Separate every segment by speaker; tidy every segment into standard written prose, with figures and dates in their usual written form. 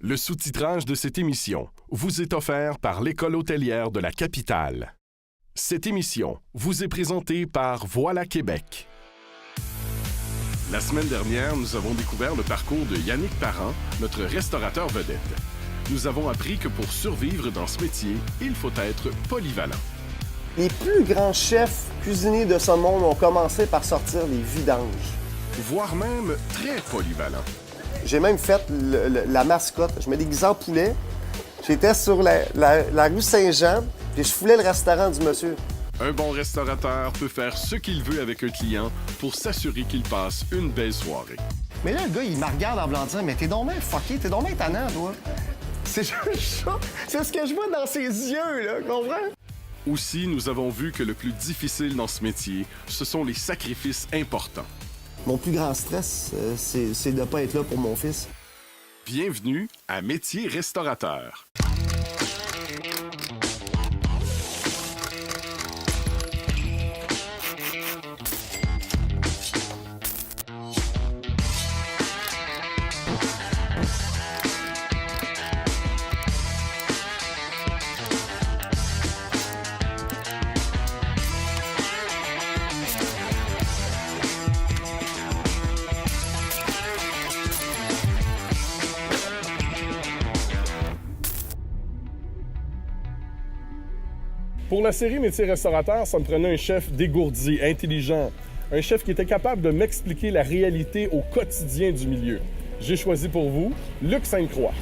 Speaker 1: Le sous-titrage de cette émission vous est offert par l'École hôtelière de la capitale. Cette émission vous est présentée par Voilà Québec. La semaine dernière, nous avons découvert le parcours de Yannick Parent, notre restaurateur vedette. Nous avons appris que pour survivre dans ce métier, il faut être polyvalent.
Speaker 2: Les plus grands chefs cuisiniers de ce monde ont commencé par sortir les vidanges.
Speaker 1: Voire même très polyvalent.
Speaker 2: J'ai même fait la mascotte. Je me déguisais en poulet. J'étais sur la rue Saint-Jean, puis je foulais le restaurant du monsieur.
Speaker 1: Un bon restaurateur peut faire ce qu'il veut avec un client pour s'assurer qu'il passe une belle soirée.
Speaker 2: Mais là, le gars, il me regarde en blanc disant « Mais t'es donc bien fucké, t'es donc bien tannant, toi. » C'est juste ça. C'est ce que je vois dans ses yeux, là, comprends?
Speaker 1: Aussi, nous avons vu que le plus difficile dans ce métier, ce sont les sacrifices importants.
Speaker 2: Mon plus grand stress, c'est de ne pas être là pour mon fils.
Speaker 1: Bienvenue à Métier restaurateur.
Speaker 3: Pour la série Métier restaurateur, ça me prenait un chef dégourdi, intelligent. Un chef qui était capable de m'expliquer la réalité au quotidien du milieu. J'ai choisi pour vous Luc Sainte-Croix.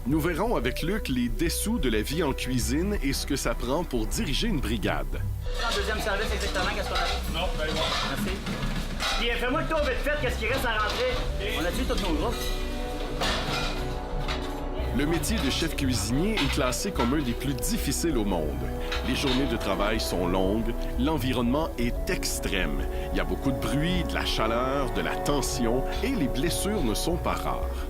Speaker 1: Nous verrons avec Luc les dessous de la vie en cuisine et ce que ça prend pour diriger une brigade.
Speaker 4: En deuxième service, exactement, qu'est-ce qu'on a? Non, ben bon. Merci. Puis fais-moi le tour vite fait, qu'est-ce qui reste à rentrer? On a-tu tous nos groupes?
Speaker 1: Le métier de chef cuisinier est classé comme un des plus difficiles au monde. Les journées de travail sont longues, l'environnement est extrême. Il y a beaucoup de bruit, de la chaleur, de la tension et les blessures ne sont pas rares.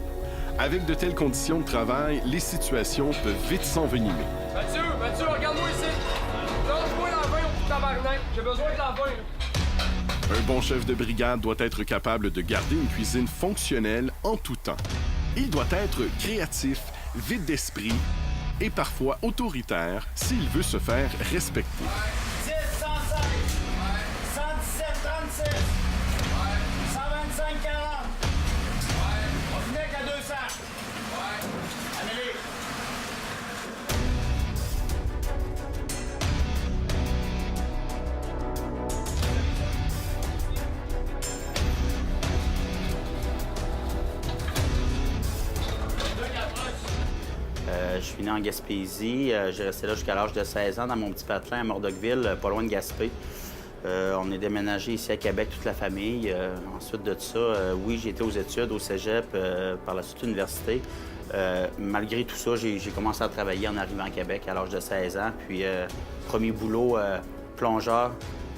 Speaker 1: Avec de telles conditions de travail, les situations peuvent vite s'envenimer.
Speaker 5: Mathieu, regarde-moi ici. Lâche-moi la vin au petit tabarnak. J'ai besoin de la vin. Là.
Speaker 1: Un bon chef de brigade doit être capable de garder une cuisine fonctionnelle en tout temps. Il doit être créatif, vide d'esprit et parfois autoritaire s'il veut se faire respecter.
Speaker 4: 10, 105, 117, 36, 125, 40. On finit avec la 200. Allez. Je suis né en Gaspésie. J'ai resté là jusqu'à l'âge de 16 ans dans mon petit patelin à Mordockville, pas loin de Gaspé. On est déménagé ici à Québec, toute la famille. Ensuite de ça, oui, j'ai été aux études au cégep, par la suite l'université. Malgré tout ça, j'ai commencé à travailler en arrivant à Québec à l'âge de 16 ans. Puis, premier boulot, plongeur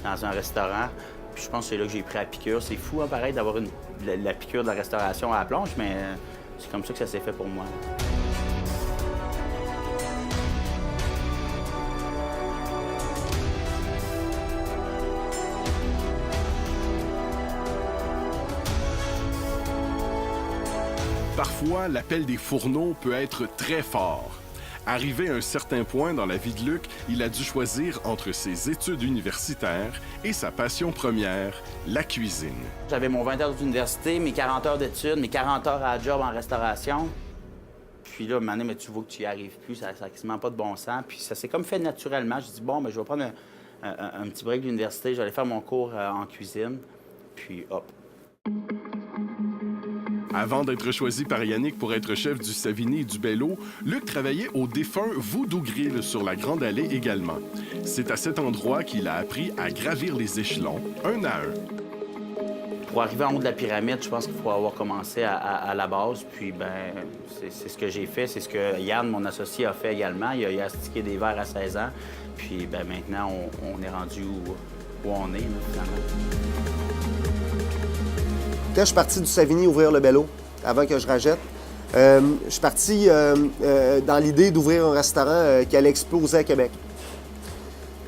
Speaker 4: dans un restaurant. Puis je pense que c'est là que j'ai pris la piqûre. C'est fou, hein, pareil, d'avoir la piqûre de la restauration à la plonge, mais c'est comme ça que ça s'est fait pour moi.
Speaker 1: Parfois, l'appel des fourneaux peut être très fort. Arrivé à un certain point dans la vie de Luc, il a dû choisir entre ses études universitaires et sa passion première, la cuisine.
Speaker 4: J'avais mon 20 heures d'université, mes 40 heures d'études, mes 40 heures à job en restauration. Puis là, maintenant, mais tu vois que tu y arrives plus, ça n'a quasiment pas de bon sens. Puis ça s'est comme fait naturellement. J'ai dit, bon, mais je vais prendre un petit break de l'université, je vais aller faire mon cours en cuisine. Puis hop.
Speaker 1: Avant d'être choisi par Yannick pour être chef du Savigny et du Bello, Luc travaillait au défunt Voodoo Grill sur la Grande Allée également. C'est à cet endroit qu'il a appris à gravir les échelons, un à un.
Speaker 4: Pour arriver en haut de la pyramide, je pense qu'il faut avoir commencé à la base. Puis, ben, c'est ce que j'ai fait. C'est ce que Yann, mon associé, a fait également. Il a astiqué des verres à 16 ans. Puis, ben, maintenant, on est rendu où on est, là, finalement.
Speaker 2: Quand je suis parti du Savigny ouvrir le Bello, avant que je rachète, je suis parti dans l'idée d'ouvrir un restaurant qui allait exploser à Québec.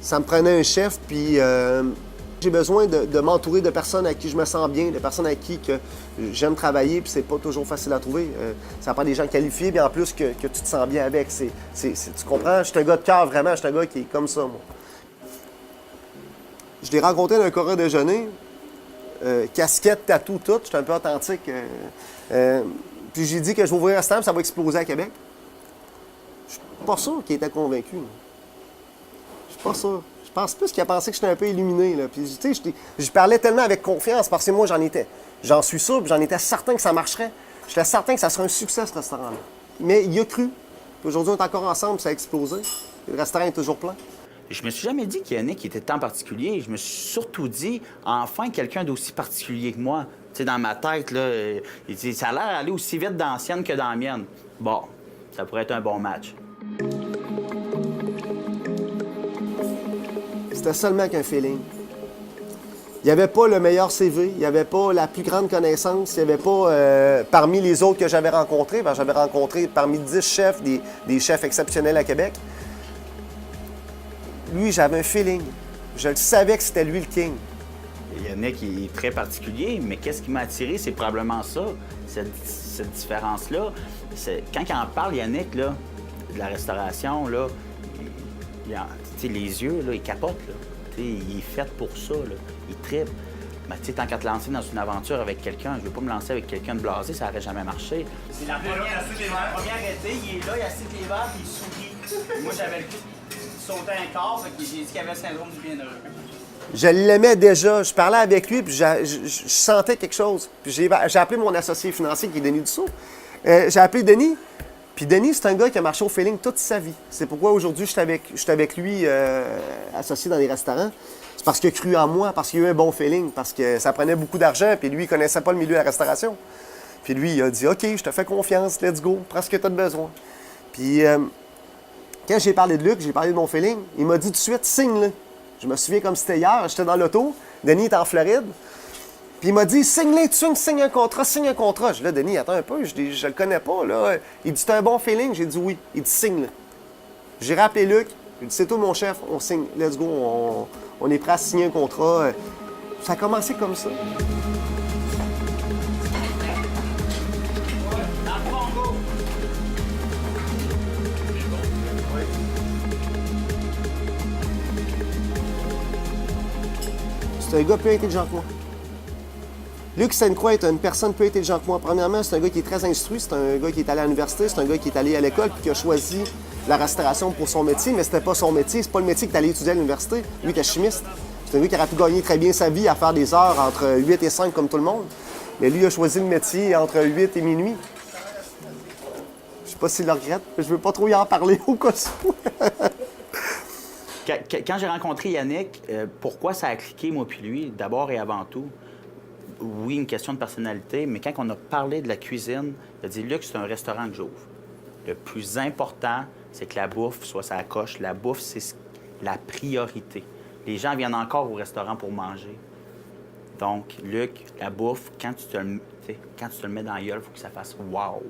Speaker 2: Ça me prenait un chef, puis J'ai besoin de m'entourer de personnes à qui je me sens bien, de personnes à qui que j'aime travailler, puis c'est pas toujours facile à trouver. Ça prend des gens qualifiés, mais en plus que tu te sens bien avec. Tu comprends? Je suis un gars de cœur, vraiment. Je suis un gars qui est comme ça, moi. Je l'ai rencontré dans un corps déjeuner, casquette, tatou, tout. J'étais un peu authentique. Puis j'ai dit que je vais ouvrir un restaurant, ça va exploser à Québec. Je suis pas sûr qu'il était convaincu. Je suis pas sûr. Je pense plus qu'il a pensé que j'étais un peu illuminé. Là. Puis, tu sais, je parlais tellement avec confiance parce que moi, j'en suis sûr, puis j'en étais certain que ça marcherait. J'étais certain que ça serait un succès, ce restaurant-là. Mais il a cru. Puis aujourd'hui, on est encore ensemble, ça a explosé. Le restaurant est toujours plein.
Speaker 4: Je me suis jamais dit qu'Yannick était tant particulier. Je me suis surtout dit, enfin, quelqu'un d'aussi particulier que moi. Tu sais, dans ma tête, là, il dit, ça a l'air d'aller aussi vite dans la sienne que dans la mienne. Bon, ça pourrait être un bon match.
Speaker 2: C'était seulement qu'un feeling. Il n'y avait pas le meilleur CV, il n'y avait pas la plus grande connaissance, il n'y avait pas, parmi les autres que j'avais rencontrés, j'avais rencontré parmi 10 chefs, des chefs exceptionnels à Québec. Lui, j'avais un feeling. Je le savais que c'était lui le king.
Speaker 4: Yannick, il est très particulier, mais qu'est-ce qui m'a attiré, c'est probablement ça, cette différence-là. Quand il en parle, Yannick, là, de la restauration, là, les yeux, là, il capote. Là. Il est fait pour ça. Là. Il tripe. Mais tant qu'à te lancer dans une aventure avec quelqu'un, je ne veux pas me lancer avec quelqu'un de blasé, ça n'aurait jamais marché. C'est la première été, il est là, il assied les verres, puis il sourit. Moi, j'avais le goût de sauter un corps, j'ai dit qu'il avait le syndrome du bienheureux.
Speaker 2: Je l'aimais déjà. Je parlais avec lui, puis je sentais quelque chose. Puis j'ai appelé mon associé financier, qui est Denis Dussault. J'ai appelé Denis. Puis Denis, c'est un gars qui a marché au feeling toute sa vie. C'est pourquoi aujourd'hui, je suis avec lui associé dans les restaurants. C'est parce qu'il a cru en moi, parce qu'il a eu un bon feeling, parce que ça prenait beaucoup d'argent, puis lui, il connaissait pas le milieu de la restauration. Puis lui, il a dit « OK, je te fais confiance, let's go, prends ce que tu as besoin. » Puis quand j'ai parlé de Luc, j'ai parlé de mon feeling, il m'a dit tout de suite « Signe-le. » Je me souviens comme c'était hier, j'étais dans l'auto, Denis était en Floride. Puis il m'a dit, signe-les, signe un contrat. Je dis, là, Denis, attends un peu, je le connais pas, là. Il dit, t'as un bon feeling? J'ai dit oui. Il dit, signe-le. J'ai rappelé Luc, il dit, c'est tout mon chef, on signe, let's go, on est prêt à signer un contrat. Ça a commencé comme ça. C'est un gars plus intelligent que moi. Luc Sainte-Croix est une personne plus intelligente que moi. Premièrement, c'est un gars qui est très instruit, c'est un gars qui est allé à l'université, c'est un gars qui est allé à l'école puis qui a choisi la restauration pour son métier, mais c'était pas son métier, c'est pas le métier qu'il allait étudier à l'université. Lui qui est chimiste. C'est un gars qui aurait pu gagner très bien sa vie à faire des heures entre 8 et 5 comme tout le monde. Mais lui a choisi le métier entre 8 et minuit. Je sais pas s'il le regrette, mais je veux pas trop y en parler au cas où.
Speaker 4: Quand j'ai rencontré Yannick, pourquoi ça a cliqué, moi puis lui, d'abord et avant tout? Oui, une question de personnalité, mais quand on a parlé de la cuisine, il a dit « Luc, c'est un restaurant que j'ouvre. Le plus important, c'est que la bouffe soit sa coche. La bouffe, c'est la priorité. Les gens viennent encore au restaurant pour manger. Donc, Luc, la bouffe, quand tu te le mets dans la gueule, il faut que ça fasse « wow ».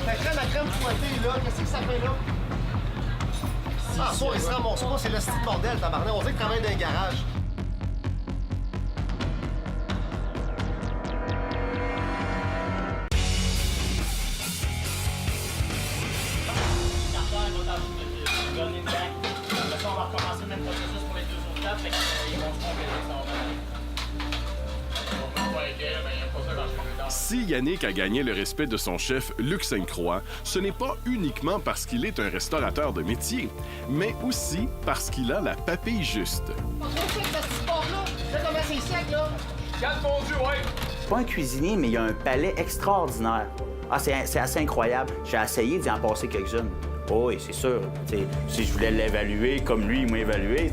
Speaker 2: La crème fouettée, là, qu'est-ce que ça fait là? Ah, ça, il se ramasse pas, c'est le style bordel, tabarnak. On dirait qu'il travaille dans un garage.
Speaker 1: Si Yannick a gagné le respect de son chef Luc Sainte-Croix, ce n'est pas uniquement parce qu'il est un restaurateur de métier, mais aussi parce qu'il a la papille juste.
Speaker 4: C'est pas un cuisinier, mais il a un palais extraordinaire. Ah, c'est assez incroyable. J'ai essayé d'y en passer quelques-unes. Oh oui, c'est sûr. T'sais, si je voulais l'évaluer comme lui, il m'a évalué.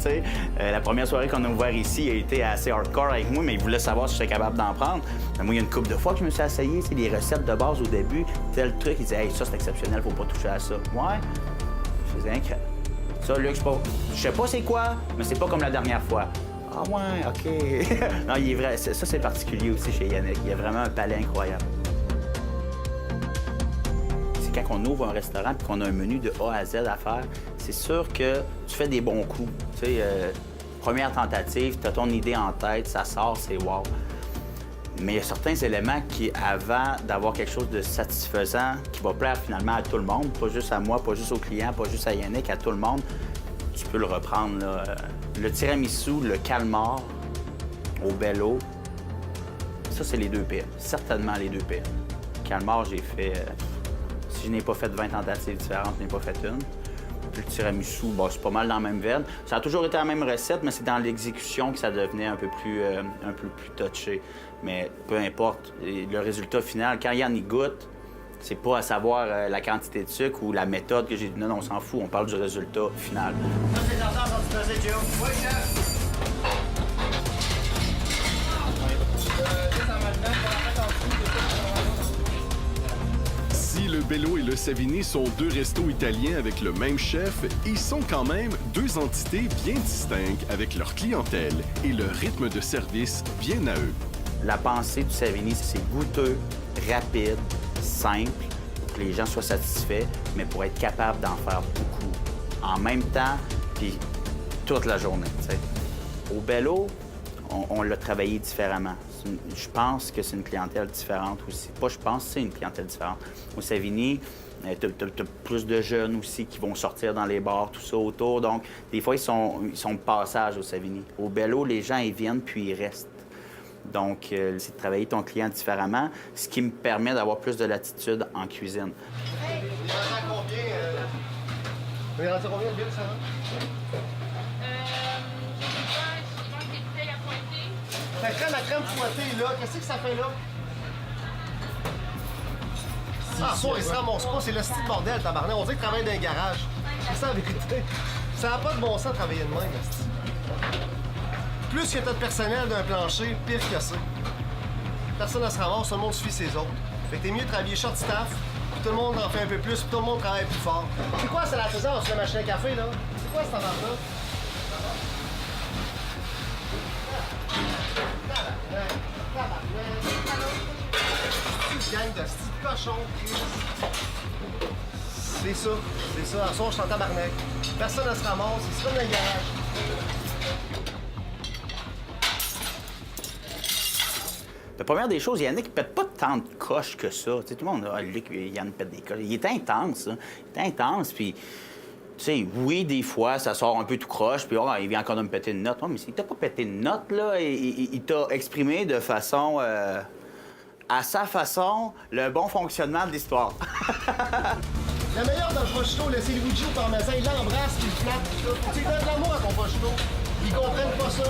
Speaker 4: La première soirée qu'on a ouvert ici a été assez hardcore avec moi, mais il voulait savoir si j'étais capable d'en prendre. Mais moi, il y a une couple de fois que je me suis essayé, les recettes de base au début, tel truc, il disait « Hey, ça, c'est exceptionnel, faut pas toucher à ça. » Ouais, je faisais incroyable. Ça, Luc, je sais pas c'est quoi, mais c'est pas comme la dernière fois. Ah ouais, OK. Non, il est vrai. Ça, c'est particulier aussi chez Yannick. Il a vraiment un palais incroyable. Quand on ouvre un restaurant et qu'on a un menu de A à Z à faire, c'est sûr que tu fais des bons coups. première tentative, tu as ton idée en tête, ça sort, c'est wow. Mais il y a certains éléments qui, avant d'avoir quelque chose de satisfaisant, qui va plaire finalement à tout le monde, pas juste à moi, pas juste au client, pas juste à Yannick, à tout le monde, tu peux le reprendre, là. Le tiramisu, le calmar, au bello, ça, c'est les deux pires. Certainement les deux pires. Calmar, j'ai fait... si je n'ai pas fait 20 tentatives différentes, je n'ai pas fait une. Puis le tiramisu, bon, c'est pas mal dans la même veine. Ça a toujours été la même recette, mais c'est dans l'exécution que ça devenait un peu plus touché. Mais peu importe, le résultat final, quand Yann y goûte, c'est pas à savoir la quantité de sucre ou la méthode que j'ai donnée, on s'en fout, on parle du résultat final.
Speaker 6: Ça, c'est l'entente quand tu faisais, Joe. Oui, chef.
Speaker 1: Si le Bello et le Savini sont deux restos italiens avec le même chef, ils sont quand même deux entités bien distinctes avec leur clientèle et le rythme de service bien à eux.
Speaker 4: La pensée du Savini, c'est goûteux, rapide, simple, pour que les gens soient satisfaits, mais pour être capable d'en faire beaucoup en même temps, puis toute la journée, t'sais. Au Bello, on l'a travaillé différemment. Je pense que c'est une clientèle différente aussi. Pas je pense, c'est une clientèle différente. Au Savini, t'as plus de jeunes aussi qui vont sortir dans les bars, tout ça autour. Donc, des fois, ils sont de passage au Savini. Au Bello, les gens, ils viennent puis ils restent. Donc, c'est de travailler ton client différemment, ce qui me permet d'avoir plus de latitude en cuisine.
Speaker 2: Il rentre à combien? Il rentre à combien de billes, ça va? La crème fouettée, là, qu'est-ce que ça fait là? Ah, ça, il se ramasse pas, c'est le style bordel, tabarnak. On dirait qu'il travaille dans un garage. C'est ça la vérité. Ça n'a pas de bon sens de travailler de même, esti. Plus que t'as de personnel d'un plancher, pire que ça. Personne ne se ramasse, tout le monde suit ses autres. Fait que t'es mieux de travailler short staff, puis tout le monde en fait un peu plus, puis tout le monde travaille plus fort. C'est quoi, c'est la saison sur la machine à café, là? C'est quoi cette affaire-là? Gang de style cochon, c'est ça. À soir, je suis en tabarnak. Personne ne se ramasse, c'est comme dans le garage.
Speaker 4: La première des choses, Yannick ne pète pas tant de coches que ça. Tu sais, tout le monde, Luc, Yann pète des coches. Il est intense, hein. Il est intense, puis... Tu sais, oui, des fois, ça sort un peu tout croche, puis il vient encore de me péter une note. Oh, mais il t'a pas pété une note, là. Il t'a exprimé de façon... à sa façon, le bon fonctionnement de l'histoire.
Speaker 2: La meilleure dans le prosciutto, c'est le Luigi au parmesan. Il l'embrasse, il le flatte. Faut que tu lui donnes de l'amour à ton prosciutto. Ils comprennent pas ça.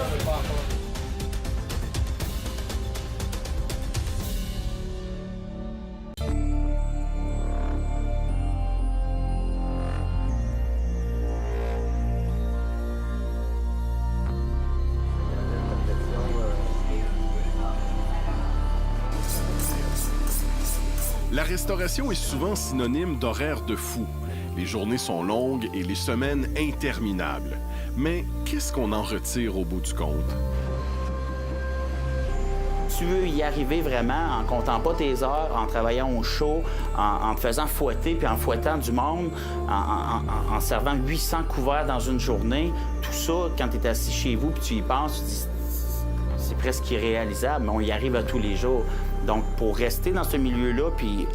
Speaker 1: La restauration est souvent synonyme d'horaires de fou. Les journées sont longues et les semaines interminables. Mais qu'est-ce qu'on en retire au bout du compte?
Speaker 4: Tu veux y arriver vraiment en comptant pas tes heures, en travaillant au chaud, en te faisant fouetter puis en fouettant du monde, en servant 800 couverts dans une journée. Tout ça, quand tu es assis chez vous puis tu y penses, tu te dis c'est presque irréalisable, mais on y arrive à tous les jours. Donc, pour rester dans ce milieu-là puis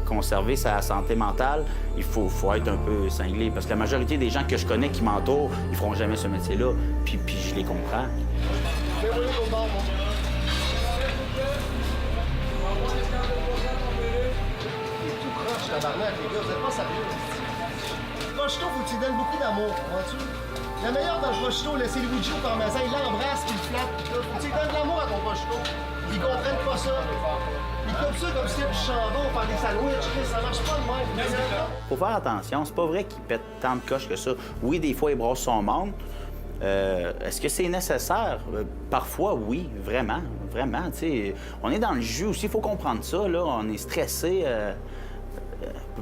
Speaker 4: conserver sa santé mentale, il faut être un peu cinglé. Parce que la majorité des gens que je connais qui m'entourent, ils feront jamais ce métier-là. Puis je les comprends.
Speaker 2: Tabarnak, les gars, vous êtes pas sérieux. Le prosciutto, faut que tu lui donnes beaucoup d'amour, comprends-tu? La meilleure dans le prosciutto, c'est le Luigi au parmesan. Il l'embrasse, il le flatte, pis tout. Faut que tu lui donnes de l'amour à ton prosciutto. Ils comprennent pas ça. Ils coupent ça comme si du chandon, faire des sandwichs. Ça marche pas de même.
Speaker 4: Faut faire attention, c'est pas vrai qu'il pète tant de coches que ça. Oui, des fois, il brosse son monde. Est-ce que c'est nécessaire? Parfois, oui, vraiment, vraiment. T'sais, on est dans le jus aussi, il faut comprendre ça, là. On est stressé.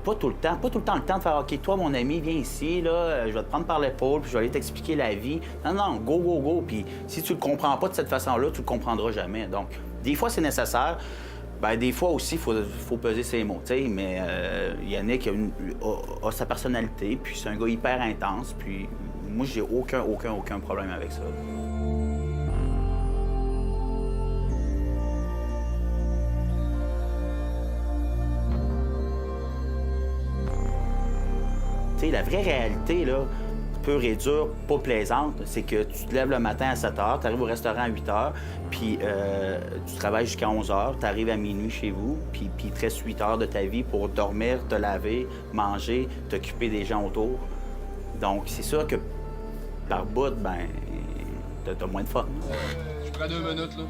Speaker 4: Pas tout le temps le temps de faire « OK, toi, mon ami, viens ici, là, je vais te prendre par l'épaule, puis je vais aller t'expliquer la vie. » Non, go, go, go. Puis si tu le comprends pas de cette façon-là, tu le comprendras jamais. Donc, des fois, c'est nécessaire. Bien, des fois aussi, il faut peser ses mots, tu sais. Mais Yannick a sa personnalité, puis c'est un gars hyper intense, puis moi, j'ai aucun problème avec ça. réalité. La vraie réalité, là, pure et dure, pas plaisante, c'est que tu te lèves le matin à 7 h, tu arrives au restaurant à 8 h, puis tu travailles jusqu'à 11 h, tu arrives à minuit chez vous, puis il te reste 8 heures de ta vie pour dormir, te laver, manger, t'occuper des gens autour. Donc, c'est sûr que par bout, ben, t'as moins de fun.
Speaker 5: Je prends 2 minutes, là.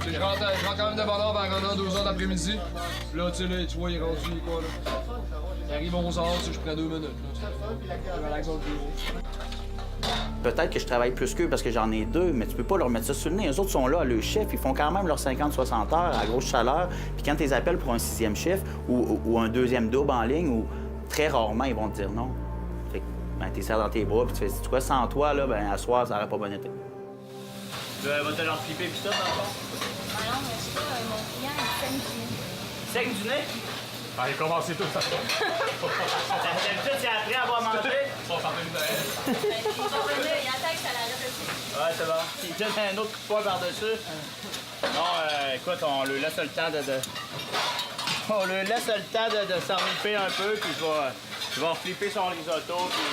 Speaker 5: Tu sais, je rentre quand même de bonne heure vers 2 h d'après-midi. Là, tu sais, là, tu vois, il est rendu quoi, là? Il arrive 11 h, tu sais, je prends 2 minutes, là. Je relaxe dans le bureau.
Speaker 4: Peut-être que je travaille plus qu'eux parce que j'en ai 2, mais tu peux pas leur mettre ça sur le nez. Eux autres sont là, le chef, ils font quand même leurs 50-60 heures à grosse chaleur. Puis quand tu les appelles pour un 6e chiffre ou un 2e double en ligne, ou très rarement, ils vont te dire non. Fait que, ben, t'es serré dans tes bras, puis tu fais, si tu vois, sans toi, là, ben, à soir, ça aurait pas bon été. Tu vas te leur flipper, puis ça, dans le fond?
Speaker 7: Ah non, mais je sais pas, mon client, il saigne du nez.
Speaker 4: Saigne du nez?
Speaker 3: Allez, commencez tout ça.
Speaker 4: D'habitude, c'est après avoir mangé.
Speaker 7: Il va venir, il attend que ça l'arrête aussi.
Speaker 4: Ouais, c'est bon. Il donne un autre coup de poing par-dessus. Non, écoute, on lui laisse le temps On lui laisse le temps de s'enriffer un peu, puis je vais flipper son risotto, puis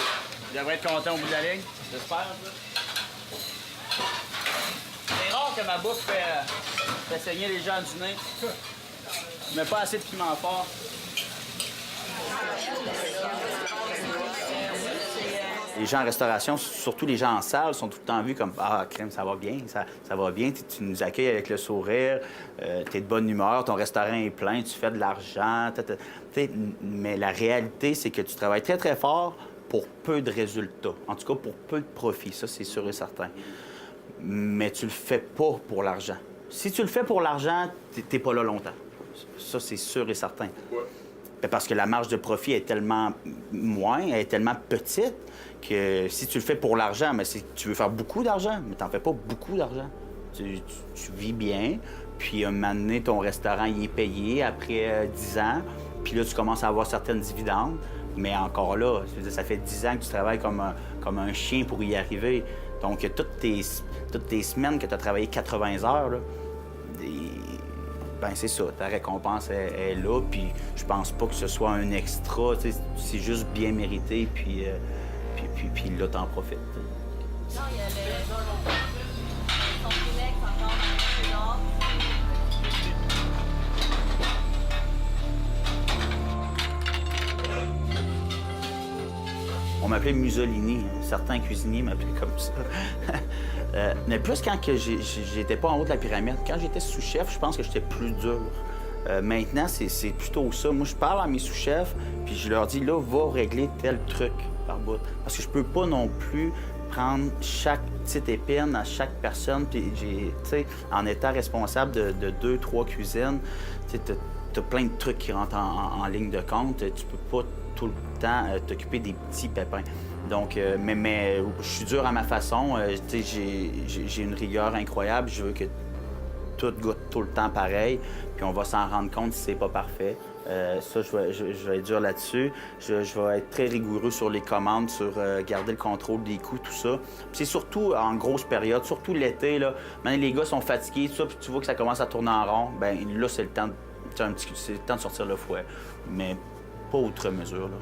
Speaker 4: il devrait être content au bout de la ligne. J'espère, un peu. C'est rare que ma bouffe fait saigner les gens du nez. Je mets pas assez de piment fort. Les gens en restauration, surtout les gens en salle, sont tout le temps vus comme « Ah, crème, ça va bien, ça va bien, tu nous accueilles avec le sourire, t'es de bonne humeur, ton restaurant est plein, tu fais de l'argent. » Mais la réalité, c'est que tu travailles très, très fort pour peu de résultats. En tout cas, pour peu de profit, ça, c'est sûr et certain. Mais tu le fais pas pour l'argent. Si tu le fais pour l'argent, t'es pas là longtemps. Ça, c'est sûr et certain.
Speaker 3: Pourquoi?
Speaker 4: Parce que la marge de profit est tellement elle est tellement petite que si tu le fais pour l'argent, mais si tu veux faire beaucoup d'argent, mais t'en fais pas beaucoup d'argent. Tu vis bien, puis un moment donné, ton restaurant il est payé après 10 ans, puis là, tu commences à avoir certaines dividendes, mais encore là, ça fait 10 ans que tu travailles comme un chien pour y arriver. Donc, toutes tes semaines que tu as travaillé 80 heures, là, ben c'est ça, ta récompense est là, puis je pense pas que ce soit un extra, c'est juste bien mérité, puis là, t'en profites.
Speaker 7: Non, il y a son Kleenex encore dans le dehors.
Speaker 4: On m'appelait Mussolini. Certains cuisiniers m'appelaient comme ça. Mais plus quand j'étais pas en haut de la pyramide. Quand j'étais sous-chef, je pense que j'étais plus dur. Maintenant, c'est plutôt ça. Moi, je parle à mes sous-chefs, puis je leur dis, là, va régler tel truc par bout. Parce que je peux pas non plus prendre chaque petite épine à chaque personne. Puis, tu sais, en étant responsable de 2-3 cuisines, tu sais, t'as plein de trucs qui rentrent en ligne de compte. Tu peux pas tout le temps t'occuper des petits pépins. Donc, mais je suis dur à ma façon. Tu sais, j'ai une rigueur incroyable. Je veux que tout goûte tout le temps pareil. Puis on va s'en rendre compte si c'est pas parfait. Ça, je vais être dur là-dessus. Je vais être très rigoureux sur les commandes, sur garder le contrôle des coûts, tout ça. Puis c'est surtout en grosse période, surtout l'été, là. Maintenant, les gars sont fatigués, tout ça, puis tu vois que ça commence à tourner en rond. Bien, là, c'est le temps de sortir le fouet. Mais pas outre mesure, là.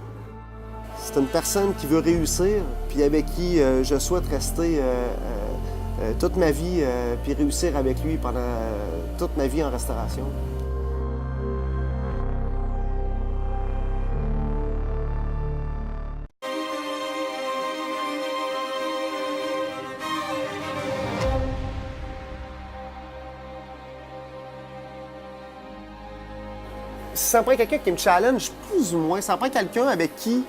Speaker 2: C'est une personne qui veut réussir, puis avec qui je souhaite rester toute ma vie, puis réussir avec lui pendant toute ma vie en restauration. Ça prend quelqu'un qui me challenge plus ou moins. Ça prend quelqu'un avec qui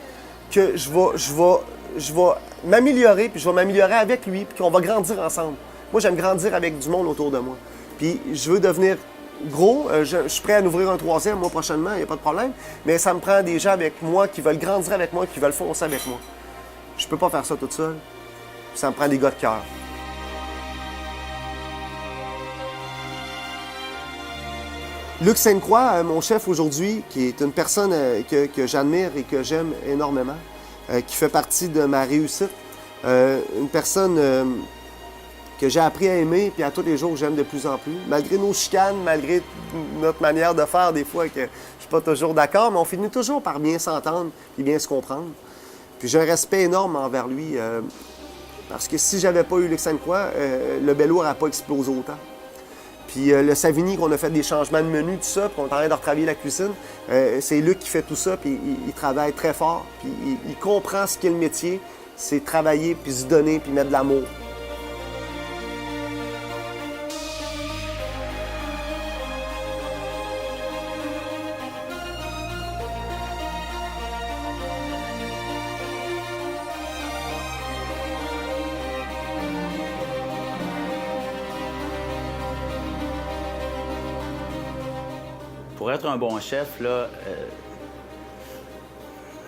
Speaker 2: que je vais m'améliorer, puis je vais m'améliorer avec lui, puis qu'on va grandir ensemble. Moi, j'aime grandir avec du monde autour de moi. Puis je veux devenir gros. Je suis prêt à en ouvrir un 3e, moi, prochainement, il n'y a pas de problème. Mais ça me prend des gens avec moi qui veulent grandir avec moi, qui veulent foncer avec moi. Je peux pas faire ça toute seule. Ça me prend des gars de cœur. Luc Sainte-Croix, mon chef aujourd'hui, qui est une personne que j'admire et que j'aime énormément, qui fait partie de ma réussite, une personne que j'ai appris à aimer, puis à tous les jours, j'aime de plus en plus. Malgré nos chicanes, malgré notre manière de faire, des fois que je suis pas toujours d'accord, mais on finit toujours par bien s'entendre et bien se comprendre. Puis j'ai un respect énorme envers lui, parce que si j'avais pas eu Luc Sainte-Croix, le Bello n'aurait pas explosé autant. Puis le Savigny, qu'on a fait des changements de menu, tout ça, puis on est en train de retravailler la cuisine, c'est Luc qui fait tout ça, puis il travaille très fort, puis il comprend ce qu'est le métier, c'est travailler, puis se donner, puis mettre de l'amour.
Speaker 4: Pour être un bon chef, là,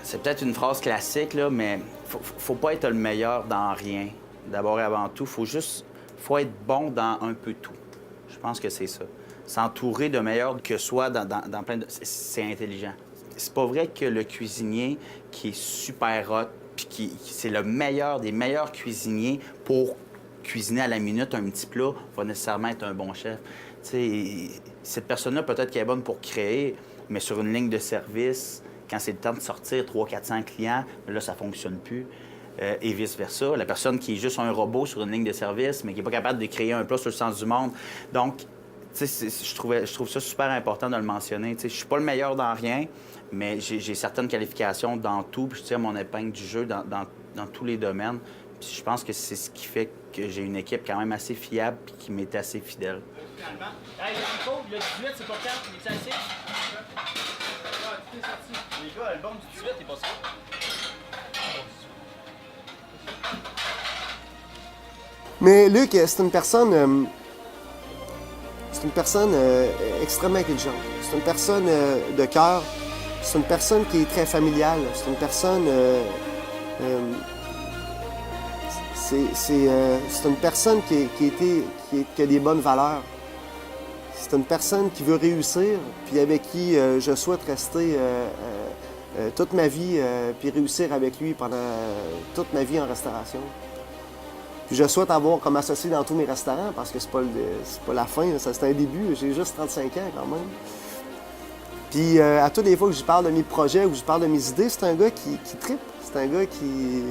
Speaker 4: c'est peut-être une phrase classique, là, mais faut pas être le meilleur dans rien. D'abord et avant tout, faut être bon dans un peu tout. Je pense que c'est ça. S'entourer de meilleurs que soi dans plein de... C'est intelligent. C'est pas vrai que le cuisinier qui est super hot, puis qui c'est le meilleur des meilleurs cuisiniers pour cuisiner à la minute un petit plat, va nécessairement être un bon chef. T'sais, cette personne-là, peut-être qu'elle est bonne pour créer, mais sur une ligne de service, quand c'est le temps de sortir 300-400 clients, là, ça ne fonctionne plus. Et vice-versa. La personne qui est juste un robot sur une ligne de service, mais qui n'est pas capable de créer un plat sur le sens du monde. Donc, je trouve ça super important de le mentionner. Je ne suis pas le meilleur dans rien, mais j'ai certaines qualifications dans tout, puis je tire mon épingle du jeu dans tous les domaines. Puis je pense que c'est ce qui fait que j'ai une équipe quand même assez fiable puis qui m'est assez fidèle.
Speaker 6: Finalement. Hey, Nico, le 18, c'est pas 4, il est assez? Les gars, le bon du 18, il est pas ça.
Speaker 2: Mais Luc, c'est une personne extrêmement intelligente. C'est une personne de cœur. C'est une personne qui est très familiale. C'est une personne... c'est une personne qui a des bonnes valeurs. C'est une personne qui veut réussir, puis avec qui je souhaite rester toute ma vie, puis réussir avec lui pendant toute ma vie en restauration. Puis je souhaite avoir comme associé dans tous mes restaurants, parce que c'est pas la fin, ça c'est un début, j'ai juste 35 ans quand même. Puis à toutes les fois que je parle de mes projets ou que je parle de mes idées, c'est un gars qui trippe. C'est un gars qui...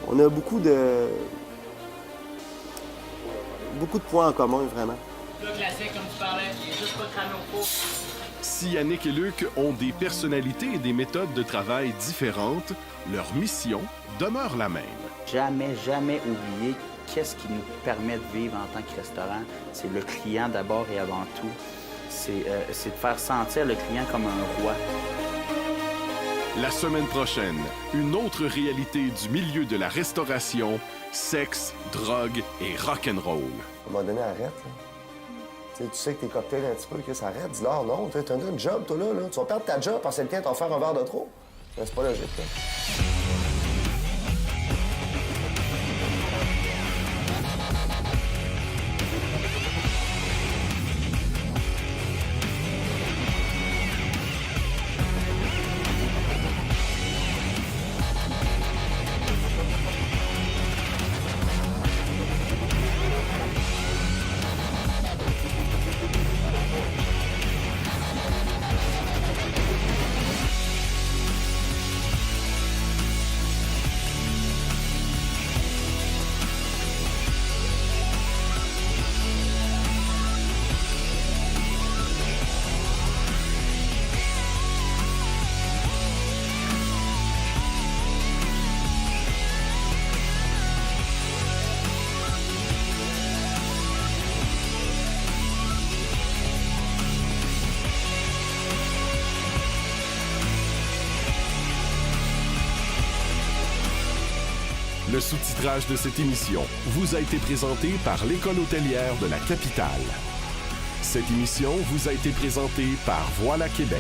Speaker 2: On a beaucoup de points en commun, vraiment.
Speaker 6: Le classique, comme tu parlais, il est juste pas cramé au four.
Speaker 1: Si Yannick et Luc ont des personnalités et des méthodes de travail différentes, leur mission demeure la même.
Speaker 4: Jamais oublier qu'est-ce qui nous permet de vivre en tant que restaurant. C'est le client d'abord et avant tout. C'est de faire sentir le client comme un roi.
Speaker 1: La semaine prochaine, une autre réalité du milieu de la restauration, sexe, drogue et rock'n'roll.
Speaker 2: À un moment donné, arrête. Là. Tu sais que tes cocktails un petit peu, que ça arrête. Dis-leur, non, t'as un job, toi, là. Tu vas perdre ta job parce que quelqu'un va faire un verre de trop. C'est pas logique, là.
Speaker 1: Le sous-titrage de cette émission vous a été présenté par l'École hôtelière de la capitale. Cette émission vous a été présentée par Voilà Québec.